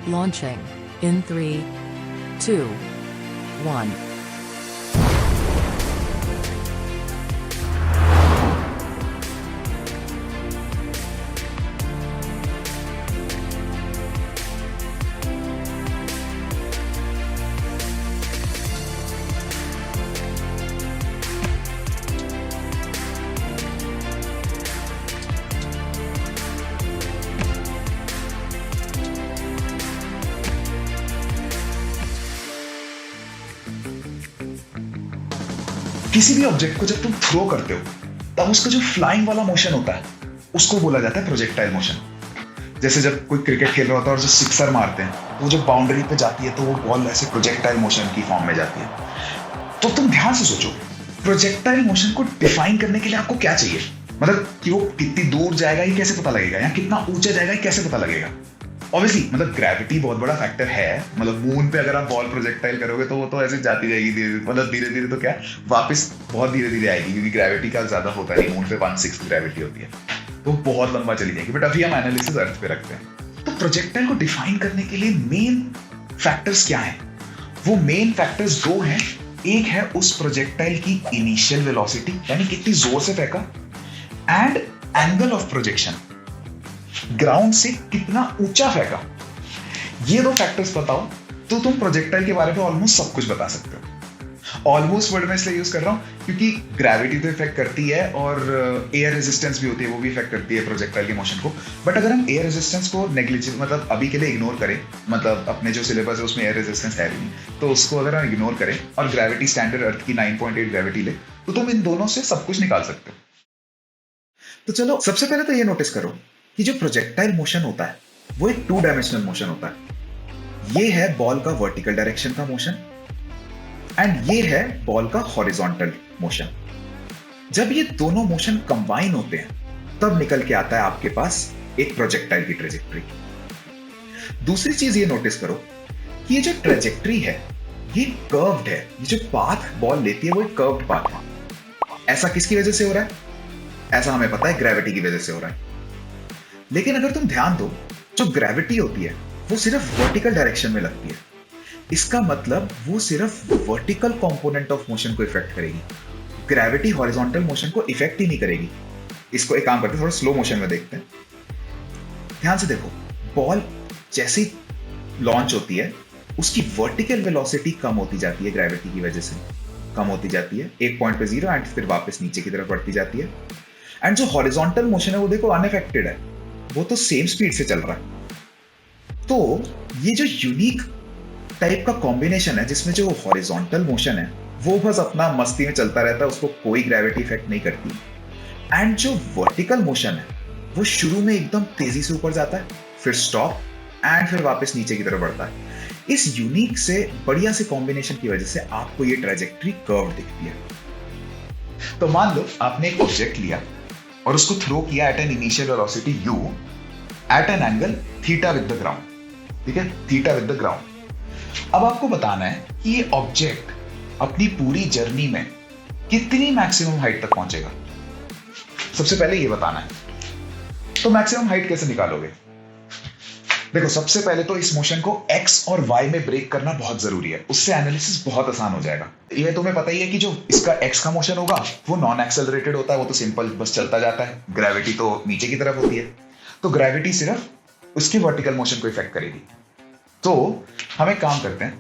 Launching in 3, 2, 1. किसी भी object को जब तुम थ्रो करते हो तब उसका जो फ्लाइंग वाला मोशन होता है उसको बोला जाता है प्रोजेक्टाइल मोशन। जैसे जब कोई क्रिकेट खेल रहा होता है और जो सिक्सर मारते हैं तो जब बाउंड्री पे जाती है तो वो बॉल ऐसे प्रोजेक्टाइल मोशन की फॉर्म में जाती है। तो तुम ध्यान से सोचो, प्रोजेक्टाइल मोशन को डिफाइन करने के लिए आपको क्या चाहिए? मतलब कि वो कितनी दूर जाएगा ये कैसे पता लगेगा, या कितना ऊंचा जाएगा ये कैसे पता लगेगा? ऑब्वियसली मतलब ग्रेविटी बहुत बड़ा फैक्टर है। मतलब मून पे अगर आप बॉल प्रोजेक्टाइल करोगे तो वो तो ऐसे जाती जाएगी धीरे, मतलब धीरे धीरे तो क्या वापस बहुत धीरे धीरे आएगी, क्योंकि ग्रेविटी का ज्यादा होता नहीं। मून पे 1/6 ग्रेविटी होती है तो बहुत लंबा चली जाएगी। बट अभी हम एनालिसिस अर्थ पे रखते हैं। तो प्रोजेक्टाइल को डिफाइन करने के लिए मेन फैक्टर्स क्या है? वो मेन फैक्टर्स दो हैं। एक है उस प्रोजेक्टाइल की इनिशियल वेलोसिटी, यानी कितनी जोर से फेंका, and angle of projection, ground से कितना ऊंचा फेंका। ये दो फैक्टर्स बताओ तो तुम प्रोजेक्टाइल के बारे में ऑलमोस्ट सब कुछ बता सकते हो। ऑलमोस्ट वर्ड में इसलिए यूज कर रहा हूं क्योंकि ग्रेविटी तो इफेक्ट करती है और एयर रेजिस्टेंस भी होती है, वो भी इफेक्ट करती है प्रोजेक्टाइल के मोशन को। बट अगर हम एयर रेजिस्टेंस को नेग्लिजिबल, मतलब अभी के लिए इग्नोर करें, मतलब अपने जो सिलेबस है उसमें एयर रेजिस्टेंस है नहीं, तो उसको अगर हम इग्नोर करें और ग्रेविटी स्टैंडर्ड अर्थ की 9.8 ग्रेविटी ले, तो तुम इन दोनों से सब कुछ निकाल सकते हो। तो चलो सबसे पहले तो ये नोटिस करो कि जो प्रोजेक्टाइल मोशन होता है वो एक 2 डायमेंशनल मोशन होता है। ये है बॉल का वर्टिकल डायरेक्शन का मोशन एंड ये है बॉल का हॉरिजॉन्टल मोशन। जब ये दोनों मोशन कंबाइन होते हैं तब निकल के आता है आपके पास एक प्रोजेक्टाइल की ट्रेजेक्टरी। दूसरी चीज ये नोटिस करो कि ये जो ट्रेजेक्टरी है ये कर्व्ड है। ये जो पाथ बॉल लेती है वो एक कर्व्ड पाथ है। ऐसा किसकी वजह से हो रहा है? ऐसा हमें पता है ग्रेविटी की वजह से हो रहा है। लेकिन अगर तुम ध्यान दो, जो ग्रेविटी होती है वो सिर्फ वर्टिकल डायरेक्शन में लगती है। इसका मतलब वो सिर्फ वर्टिकल कंपोनेंट ऑफ मोशन को इफेक्ट करेगी, ग्रेविटी हॉरिजॉन्टल मोशन को इफेक्ट ही नहीं करेगी। इसको एक काम करते हैं, थोड़ा स्लो मोशन में देखते हैं। ध्यान से देखो, बॉल जैसे ही लॉन्च होती है उसकी वर्टिकल वेलोसिटी कम होती जाती है, ग्रेविटी की वजह से कम होती जाती है। एक पॉइंट पे 0 एंड फिर वापस नीचे की तरफ बढ़ती जाती है। एंड जो हॉरिजॉन्टल मोशन है वो देखो अनअफेक्टेड है, वो तो सेम स्पीड से चल रहा है। तो ये जो यूनिक टाइप का कॉम्बिनेशन है जिसमें जो हॉरिजॉन्टल मोशन है वो बस अपना मस्ती में चलता रहता है, उसको कोई ग्रेविटी इफेक्ट नहीं करती। एंड जो वर्टिकल मोशन है वो शुरू में एकदम तेजी से ऊपर जाता है, फिर स्टॉप एंड फिर वापस नीचे की तरफ बढ़ता है। इस यूनिक से बढ़िया से कॉम्बिनेशन की वजह से आपको ये ट्रेजेक्टरी कर्व दिखती है। तो मान लो आपने एक ऑब्जेक्ट लिया और उसको थ्रो किया at an initial velocity u at an angle theta with the ground. ठीक है, थीटा विद द ग्राउंड। अब आपको बताना है कि ये ऑब्जेक्ट अपनी पूरी जर्नी में कितनी मैक्सिमम हाइट तक पहुंचेगा। सबसे पहले ये बताना है। तो मैक्सिमम हाइट कैसे निकालोगे? देखो, सबसे पहले तो इस मोशन को x और y में ब्रेक करना बहुत जरूरी है, उससे एनालिसिस बहुत आसान हो जाएगा। ये तुम्हें पता ही है कि जो इसका x का मोशन होगा वो नॉन एक्सेलरेटेड होता है, वो तो सिंपल बस चलता जाता है। ग्रेविटी तो नीचे की तरफ होती है, तो ग्रेविटी सिर्फ उसकी वर्टिकल मोशन को इफेक्ट करेगी। तो हम एक काम करते हैं,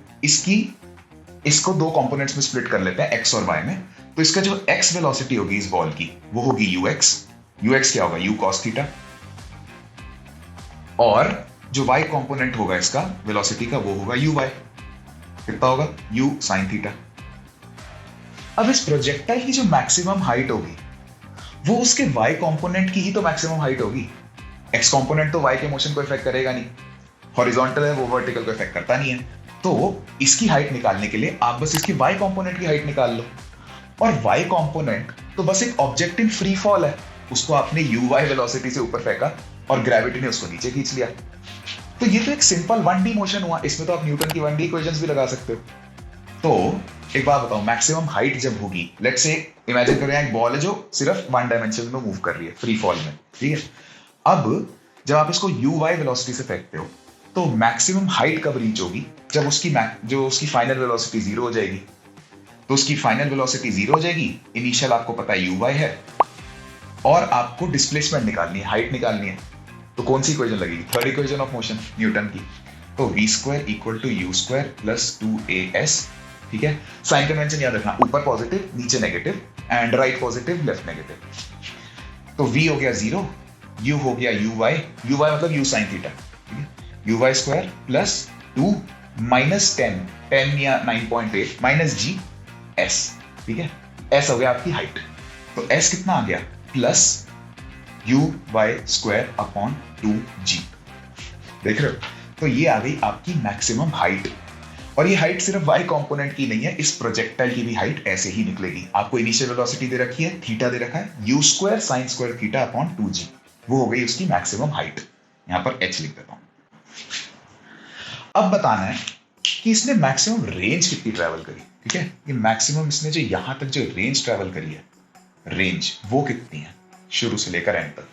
इसको दो कंपोनेंट्स में स्प्लिट कर लेते हैं, x और y में। तो इसका जो x वेलोसिटी होगी इस बॉल की वो होगी ux क्या होगा? u cos theta. और जो y कंपोनेंट होगा इसका वेलोसिटी का वो होगा uy। कितना होगा? u sin theta. अब इस प्रोजेक्टाइल की जो मैक्सिमम हाइट होगी वो उसके y कंपोनेंट की ही तो मैक्सिमम हाइट होगी। x कंपोनेंट तो y के मोशन को इफेक्ट करेगा नहीं, हॉरिजॉन्टल है वो वर्टिकल को इफेक्ट करता नहीं है। तो इसकी हाइट निकालने के लिए आप बस इसकी y कंपोनेंट की हाइट निकाल लो। और y कंपोनेंट तो बस एक ऑब्जेक्ट इन फ्री फॉल है, उसको आपने uy वेलोसिटी से ऊपर फेंका और ग्रेविटी ने उसको नीचे खींच लिया। तो ये तो एक सिंपल 1D मोशन हुआ। इसमें तो आप न्यूटन की 1D इक्वेशंस भी लगा सकते हो। तो एक बात बताओ, मैक्सिमम हाइट जब होगी, लेट्स से इमेजिन करो एक बॉल है जो सिर्फ 1 डायमेंशन में मूव कर रही है फ्री फॉल में, ठीक है। अब जब आप इसको uy वेलोसिटी से फेंकते हो तो मैक्सिमम हाइट कब रीच होगी? जब जो उसकी फाइनल वेलोसिटी जीरो हो जाएगी। तो उसकी फाइनल वेलोसिटी जीरो हो जाएगी, इनिशियल आपको पता है u है, और आपको डिस्प्लेसमेंट निकालनी है, हाइट निकालनी है। तो कौन सी इक्वेशन लगेगी? Third equation of motion Newton की। तो v square equal to u square plus 2as, ठीक है। साइन कन्वेंशन याद रखना, ऊपर पॉजिटिव नीचे negative, and right positive left negative. तो v हो गया 0, u हो गया uy मतलब u साइन थीटा, ठीक है। uy स्क्वायर प्लस 2 माइनस 10 या 9.8 माइनस g s, ठीक है। s हो गया आपकी हाइट। तो s कितना आ गया? Plus uy square upon 2g। देख रहे हो? तो ये आ गई आपकी मैक्सिमम हाइट। और ये हाइट सिर्फ y कंपोनेंट की नहीं है, इस प्रोजेक्टाइल की भी हाइट ऐसे ही निकलेगी। आपको इनिशियल वेलोसिटी दे रखी है, थीटा दे रखा है, u square sine square theta upon 2g, वो हो गई उसकी मैक्सिमम हाइट। यहां पर h लिख देता हूं। अब बताना है कि इसने मैक्सिमम रेंज कितनी ट्रैवल करी, ठीक है। ये मैक्सिमम इसने जो यहां तक जो रेंज ट्रैवल करी है, रेंज वो कितनी है शुरू से लेकर एंड तक।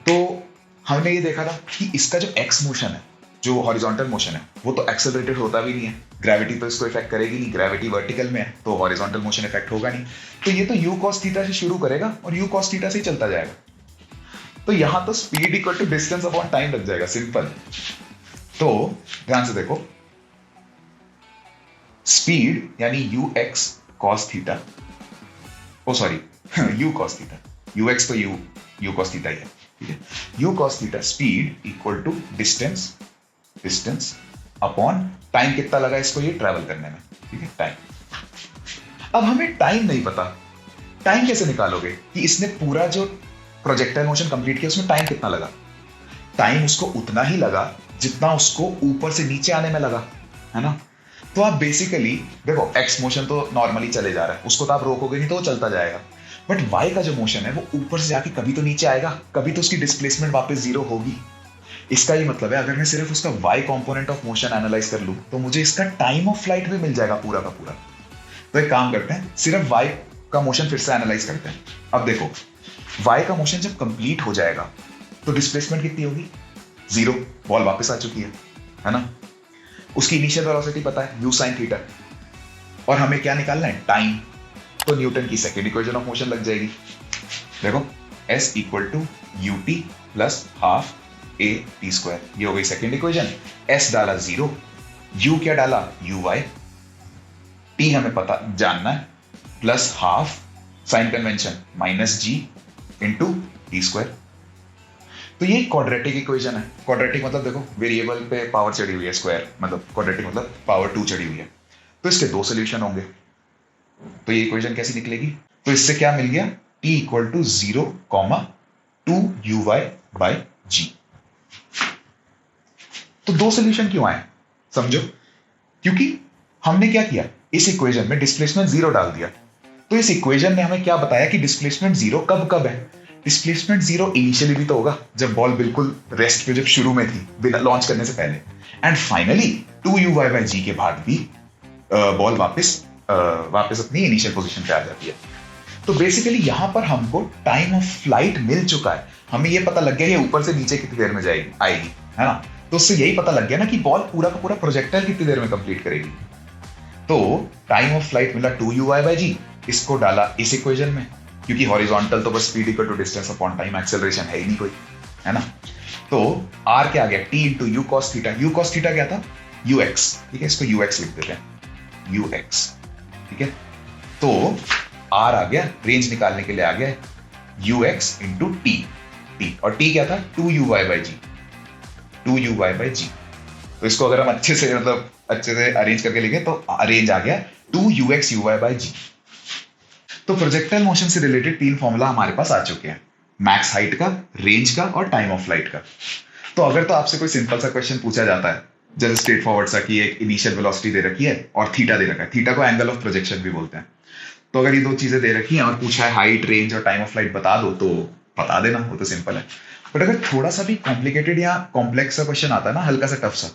तो हमने ये देखा था कि इसका जो एक्स मोशन है, जो हॉरिजॉन्टल मोशन है, वो तो एक्सेलरेटेड होता भी नहीं है, ग्रेविटी तो इसको इफेक्ट करेगी नहीं, ग्रेविटी वर्टिकल में है तो हॉरिजॉन्टल मोशन इफेक्ट होगा नहीं। तो ये तो u cos थीटा से शुरू करेगा और u cos थीटा से ही चलता जाएगा। तो यहां तो speed equal to distance upon time लग जाएगा, सिंपल। तो ध्यान से देखो, स्पीड यानी ux cos theta, oh sorry u cos theta, ux तो u cos थीटा ही है, ठीक है। u cos theta speed equal to distance upon time. कितना लगा इसको ये ट्रैवल करने में, ठीक है, टाइम। अब हमें टाइम नहीं पता, टाइम कैसे निकालोगे कि इसने पूरा जो प्रोजेक्टाइल मोशन कंप्लीट किया उसमें टाइम कितना लगा? टाइम उसको उतना ही लगा जितना उसको ऊपर से नीचे आने में लगा, है ना। तो आप बेसिकली देखो, एक्स मोशन तो नॉर्मली चले जा रहा है, उसको तो आप रोकोगे नहीं तो वो चलता जाएगा। बट वाई का जो मोशन है वो ऊपर से जाके कभी तो नीचे आएगा, कभी तो उसकी डिस्प्लेसमेंट वापस जीरो होगी। इसका ये मतलब है, अगर मैं सिर्फ उसका Y component of motion analyse कर लूं तो मुझे इसका टाइम ऑफ फ्लाइट भी मिल जाएगा पूरा का पूरा। तो एक काम करते हैं, सिर्फ वाई का मोशन फिर से एनालाइज करते हैं। अब देखो, वाई का मोशन जब कंप्लीट हो जाएगा तो डिस्प्लेसमेंट कितनी होगी? जीरो, बॉल वापस आ चुकी है ना। उसकी इनिशियल वेलोसिटी पता है, u sin थीटा, और हमें क्या निकालना है? टाइम। तो न्यूटन की सेकेंड इक्वेशन ऑफ मोशन लग जाएगी। देखो, s equal to ut plus half a t square, ये हो गई सेकेंड इक्वेशन। s डाला 0, u क्या डाला? uy, t हमें पता जानना है, plus half sine convention minus g into T square. तो ये क्वाड्रेटिक इक्वेशन है। क्वाड्रेटिक मतलब देखो, वेरिएबल पे पावर चढ़ी हुई है, स्क्वायर मतलब क्वाड्रेटिक मतलब पावर 2 चढ़ी हुई है। तो इसके दो सोल्यूशन होंगे। तो ये इक्वेशन कैसी निकलेगी? तो इससे क्या मिल गया? t equal to 0, 2uy by g। तो दो सोल्यूशन क्यों आए समझो, क्योंकि हमने क्या किया, इस इक्वेशन में डिस्प्लेसमेंट 0 डाल दिया। तो इस इक्वेशन ने हमें क्या बताया कि डिस्प्लेसमेंट 0 कब कब है? डिस्प्लेसमेंट 0 इनिशियली भी तो होगा, जब बॉल बिल्कुल रेस्ट पे जब शुरू में थी, बिना लॉन्च करने से पहले, and finally 2uy by g के बाद भी बॉल वापस अपनी इनिशियल पोजीशन पे आ जाती है। तो बेसिकली यहां पर हमको टाइम ऑफ फ्लाइट मिल चुका है। हमें ये पता लग गया ये ऊपर से नीचे कितनी देर में आएगी, है ना। तो उससे यही पता लग गया ना कि बॉल पूरा का पूरा प्रोजेक्टाइल कितनी देर में कंप्लीट करेगी। तो टाइम ऑफ फ्लाइट मिला 2uy बाई g, इसको डाला इस इक्वेशन में, क्योंकि हॉरिजॉन्टल तो बस speed equal to distance upon time, acceleration है ही नहीं कोई, है ना। तो r क्या आ गया? t into u cos theta. u cos theta क्या था? ux, ठीक है, इसको ux लिख देते हैं, ux, ठीक है। तो r आ गया, रेंज निकालने के लिए आ गया ux इंटू t, और t क्या था? 2uy by g, 2uy by g। तो इसको अगर हम अच्छे से अरेंज करके लिखे तो रेंज आ गया 2ux uy बाई g। तो प्रोजेक्टाइल मोशन से रिलेटेड तीन फॉर्मूला हमारे पास आ चुके हैं, मैक्स हाइट का, रेंज का और टाइम ऑफ फ्लाइट का। तो अगर तो आपसे कोई सिंपल सा क्वेश्चन पूछा जाता है, जैसे स्ट्रेट फॉरवर्ड सा कि एक इनिशियल वेलोसिटी दे रखी है और थीटा दे रखा है, थीटा को एंगल ऑफ प्रोजेक्शन भी बोलते हैं। तो अगर ये दो चीजें दे रखी हैं और पूछा है हाइट, रेंज और टाइम ऑफ फ्लाइट बता दो, तो बता देना, वो तो सिंपल है। बट अगर थोड़ा सा भी कॉम्प्लिकेटेड या कॉम्प्लेक्स सा क्वेश्चन आता है ना, हल्का सा टफ सा,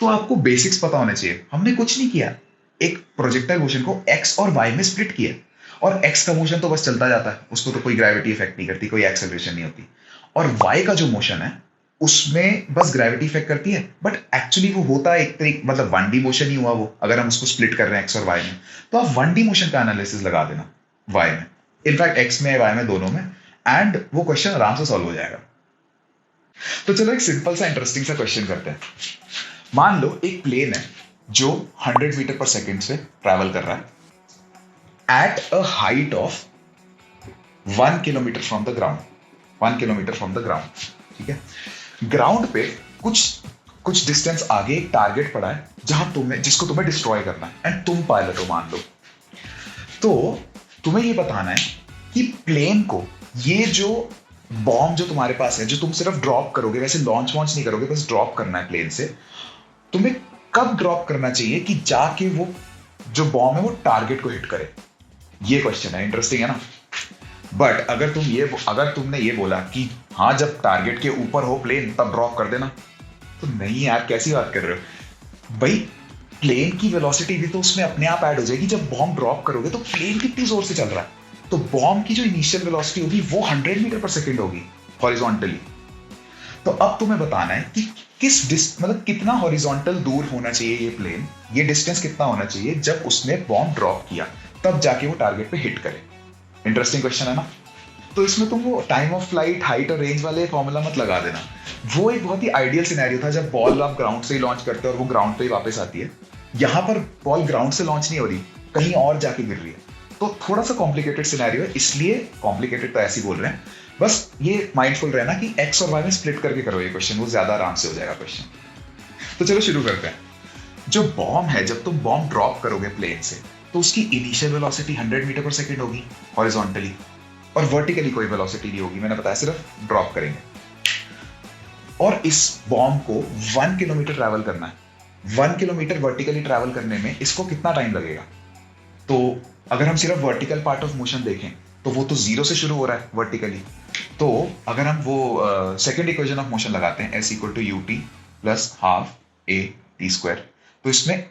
तो आपको बेसिक्स पता होने चाहिए। हमने कुछ नहीं किया, एक प्रोजेक्टाइल मोशन को एक्स और वाई में स्प्लिट किया, और एक्स का मोशन तो बस चलता जाता है, उसको तो कोई ग्रेविटी इफेक्ट नहीं करती, कोई एक्सेलरेशन नहीं होती। और वाई का जो मोशन है उसमें बस ग्रेविटी इफेक्ट करती है, बट एक्चुअली वो होता है एक तरीके, मतलब 1D मोशन ही हुआ वो, अगर हम उसको स्प्लिट कर रहे हैं एक्स और वाई में, तो आप 1D मोशन का एनालिसिस लगा देना वाई में, इनफैक्ट एक्स में वाई में दोनों में, एंड वो क्वेश्चन आराम से सॉल्व हो जाएगा। तो चलो एक सिंपल सा इंटरेस्टिंग सा क्वेश्चन करते हैं। मान लो एक प्लेन है जो 100 मीटर पर सेकेंड से ट्रैवल कर रहा है at a height of 1 kilometre from the ground, 1 kilometre from the ground, ठीक है। ग्राउंड पे कुछ डिस्टेंस आगे एक टारगेट पड़ा है जिसको तुम्हें डिस्ट्रॉय करना है, एंड तुम पायलट हो मान लो। तो तुम्हें ये बताना है कि प्लेन को, ये जो बॉम्ब जो तुम्हारे पास है, जो तुम सिर्फ ड्रॉप करोगे, वैसे लॉन्च वॉन्च नहीं करोगे, बस ड्रॉप करना है प्लेन से, तुम्हें कब ड्रॉप करना चाहिए कि जाके वो जो बॉम्ब है वो टारगेट को हिट करे। ये क्वेश्चन है, इंटरेस्टिंग है ना। बट अगर तुमने ये बोला कि हाँ जब टारगेट के ऊपर हो प्लेन तब ड्रॉप कर देना, तो नहीं यार, कैसी बात कर रहे हो भाई। प्लेन की वेलोसिटी भी तो उसमें अपने आप ऐड हो जाएगी। जब बॉम्ब ड्रॉप करोगे तो प्लेन कितनी जोर से चल रहा है, तो बॉम्ब की जो इनिशियल वेलोसिटी होगी वो 100 मीटर पर सेकेंड होगी हॉरिजॉन्टली। तो अब तुम्हें बताना है कि मतलब कितना हॉरिजॉन्टल दूर होना चाहिए ये प्लेन, ये डिस्टेंस कितना होना चाहिए जब उसने बॉम्ब ड्रॉप किया, तब जाके वो टारगेट पे हिट करे। इंटरेस्टिंग क्वेश्चन है ना। तो इसमें तुम वो टाइम ऑफ फ्लाइट, हाइट और रेंज वाले फॉर्मूला मत लगा देना। वो एक बहुत ही आइडियल सिनेरियो था जब बॉल आप ग्राउंड से ही लॉन्च करते हो और वो ग्राउंड पे ही वापस आती है। यहाँ पर बॉल ग्राउंड से लॉन्च नहीं हो रही, कहीं और जाके गिर रही है, तो थोड़ा सा कॉम्प्लिकेटेड सिनेरियो है, इसलिए कॉम्प्लिकेटेड तो ऐसे ही बोल रहे हैं। बस ये माइंडफुल रहना कि एक्स और वाई में स्प्लिट करके करो ये क्वेश्चन, वो ज्यादा आराम से हो जाएगा क्वेश्चन। तो चलो शुरू करते हैं। जो बॉम्ब है, जब तुम बॉम्ब ड्रॉप करोगे प्लेन से, तो उसकी इनिशियल वेलोसिटी 100 मीटर पर सेकेंड होगी हॉरिजॉन्टली, और वर्टिकली कोई वेलोसिटी नहीं होगी, मैंने बताया सिर्फ ड्रॉप करेंगे। और इस बॉम्ब को 1 किलोमीटर ट्रैवल करना है। 1 किलोमीटर वर्टिकली ट्रैवल करने में इसको कितना टाइम लगेगा? तो अगर हम सिर्फ वर्टिकल पार्ट ऑफ मोशन देखें तो वो तो 0 से शुरू हो रहा है वर्टिकली। तो अगर हम वो सेकेंड इक्वेशन ऑफ मोशन लगाते हैं, s = ut + half a t², तो इसमें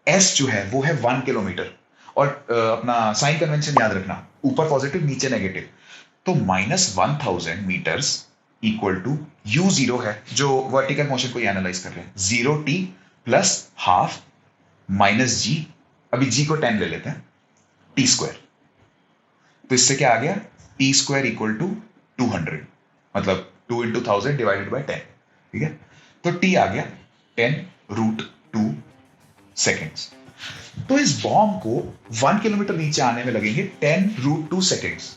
s जो है वो है 1 किलोमीटर, और अपना साइन कन्वेंशन याद रखना, ऊपर पॉजिटिव नीचे नेगेटिव, तो -1000 मीटर्स = u0 है, जो वर्टिकल मोशन को एनालाइज कर रहे हैं, 0t + हाफ -g, अभी g को 10 ले लेते हैं, t²। तो इससे क्या आ गया, t² = 200, मतलब 2 × 1000 / 10, ठीक है। तो t आ गया 10√2 सेकेंड्स। तो इस बॉम्ब को 1 किलोमीटर नीचे आने में लगेंगे 10√2 सेकेंड्स।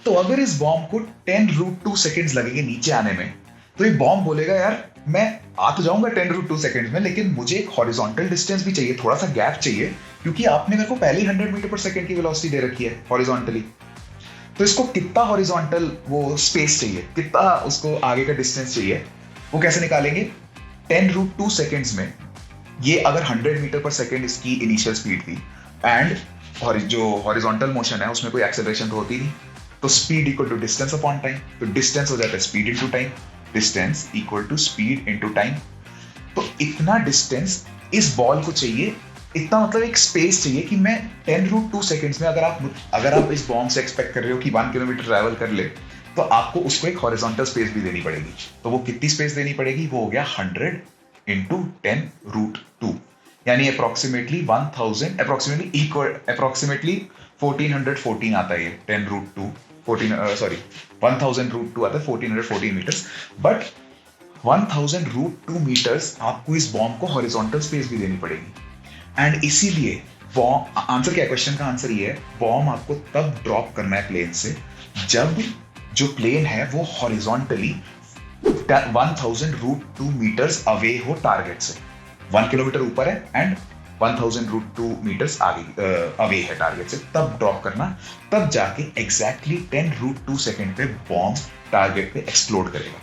तो अगर इस बॉम्ब को 10√2 सेकेंड्स लगेंगे नीचे आने में, तो ये बॉम्ब बोलेगा यार मैं आ तो जाऊंगा 10√2 सेकेंड्स में, लेकिन मुझे एक हॉरिजॉन्टल डिस्टेंस भी चाहिए, थोड़ा सा गैप चाहिए, क्योंकि आपने मेरे को पहले 100 मीटर पर सेकेंड की वेलोसिटी दे रखी है हॉरिजॉन्टली। तो इसको कितना हॉरिजॉन्टल वो स्पेस चाहिए, कितना उसको आगे का डिस्टेंस चाहिए, वो कैसे निकालेंगे? 10√2 सेकेंड्स में ये अगर 100 मीटर पर सेकेंड इसकी इनिशियल स्पीड थी, एंड जो हॉरिजॉन्टल मोशन है उसमें कोई एक्सेलरेशन तो होती नहीं, तो स्पीड = डिस्टेंस अपॉन टाइम, तो डिस्टेंस हो जाता है speed into time, distance = speed into time. तो इतना डिस्टेंस इस बॉल को चाहिए, इतना मतलब एक स्पेस चाहिए कि मैं 10√2 सेकेंड्स में, अगर आप इस बॉम्ब से एक्सपेक्ट कर रहे हो कि 1 किलोमीटर ट्रैवल कर ले, तो आपको उसको एक हॉरिजॉन्टल स्पेस भी देनी पड़ेगी। तो वो कितनी स्पेस देनी पड़ेगी? वो हो गया 100 × 10√2, यानी अप्रोक्सीमेटली 1414 आता है ये 10√2, 1000√2 आता है 1414 मीटर्स। बट 1000√2 मीटर्स आपको इस बॉम्ब को हॉरिजॉन्टल स्पेस भी देनी पड़ेगी, एंड इसीलिए बॉम्ब, आंसर क्या है, क्वेश्चन का आंसर ये है, बॉम्ब आपको तब ड्रॉप करना है प्लेन से जब जो प्लेन है वो हॉरिजॉन्टली 1000√2 मीटर्स अवे हो टारगेट से। 1 किलोमीटर ऊपर है एंड 1000√2 मीटर्स आगे अवे है टारगेट से, तब ड्रॉप करना, तब जाके एग्जैक्टली 10√2 सेकेंड पे बॉम्ब टारगेट पे एक्सप्लोड करेगा।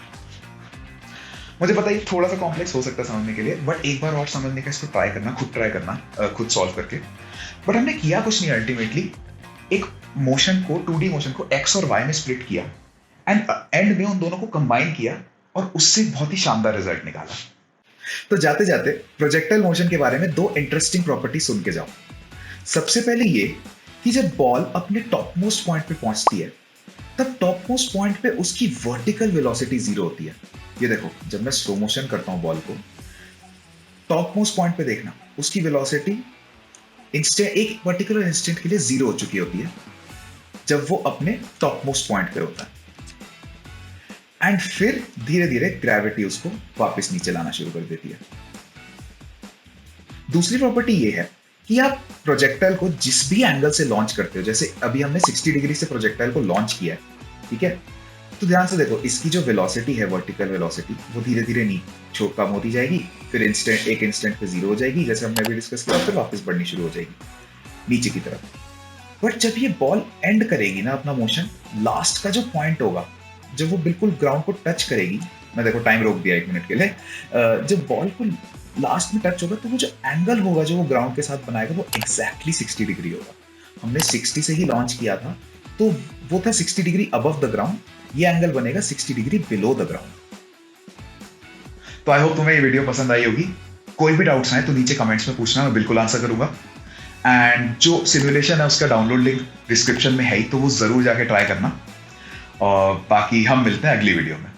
मुझे पता है थोड़ा सा कॉम्प्लेक्स हो सकता है समझने के लिए, बट एक बार और समझने का इसको ट्राई करना, खुद सॉल्व करके। बट हमने किया कुछ नहीं, अल्टीमेटली एक मोशन को, 2D मोशन को एक्स और वाई में स्प्लिट किया, एंड एंड में उन दोनों को कंबाइन किया और उससे बहुत ही शानदार रिजल्ट निकाला। तो जाते जाते प्रोजेक्टाइल मोशन के बारे में 2 इंटरेस्टिंग प्रॉपर्टी सुन के जाओ। सबसे पहले ये कि जब बॉल अपने टॉप मोस्ट पॉइंट पे पहुंचती है, तब टॉप मोस्ट पॉइंट पे उसकी वर्टिकल वेलोसिटी 0 होती है, ये देखो, जब मैं स्लो मोशन करता हूँ बॉल को, टॉप मोस्ट पॉइंट पे देखना, उसकी वेलोसिटी इंस्टेंट एक पर्टिकुलर इंस्टेंट के लिए 0 हो चुकी होती है जब वो अपने टॉप मोस्ट पॉइंट पे होता है, एंड फिर धीरे धीरे ग्रेविटी उसको वापस नीचे लाना शुरू कर देती है। दूसरी प्रॉपर्टी ये है कि आप प्रोजेक्टाइल को जिस भी एंगल से लॉन्च करते हो, जैसे अभी हमने 60 डिग्री से प्रोजेक्टाइल को लॉन्च किया है, ठीक है, तो ध्यान से देखो, इसकी जो वेलोसिटी है, वर्टिकल वेलोसिटी, वो धीरे धीरे नीचे कम होती जाएगी, फिर एक इंस्टेंट पे 0 हो जाएगी, जैसे हमने अभी डिस्कस किया, फिर वापस बढ़नी शुरू हो जाएगी नीचे की तरफ। बट जब ये बॉल एंड करेगी ना अपना मोशन, लास्ट का जो पॉइंट होगा, जब वो बिल्कुल ग्राउंड को टच करेगी, मैं देखो टाइम रोक दिया 1 मिनट के लिए, जब बॉल को लास्ट में टच होगा तो वो जो एंगल होगा जो वो ग्राउंड के साथ बनाएगा वो एग्जैक्टली 60 डिग्री होगा। हमने 60 से ही लॉन्च किया था, तो वो था 60 डिग्री अबव द ग्राउंड, ये एंगल बनेगा 60 डिग्री बिलो द ग्राउंड। तो आई होप तुम्हें ये वीडियो पसंद आई होगी। कोई भी डाउट्स आए तो नीचे कमेंट्स में पूछना, मैं बिल्कुल आंसर करूंगा। एंड जो सिमुलेशन है उसका डाउनलोड लिंक डिस्क्रिप्शन में है ही, तो वो जरूर जाके ट्राई करना। और बाकी हम मिलते हैं अगली वीडियो में।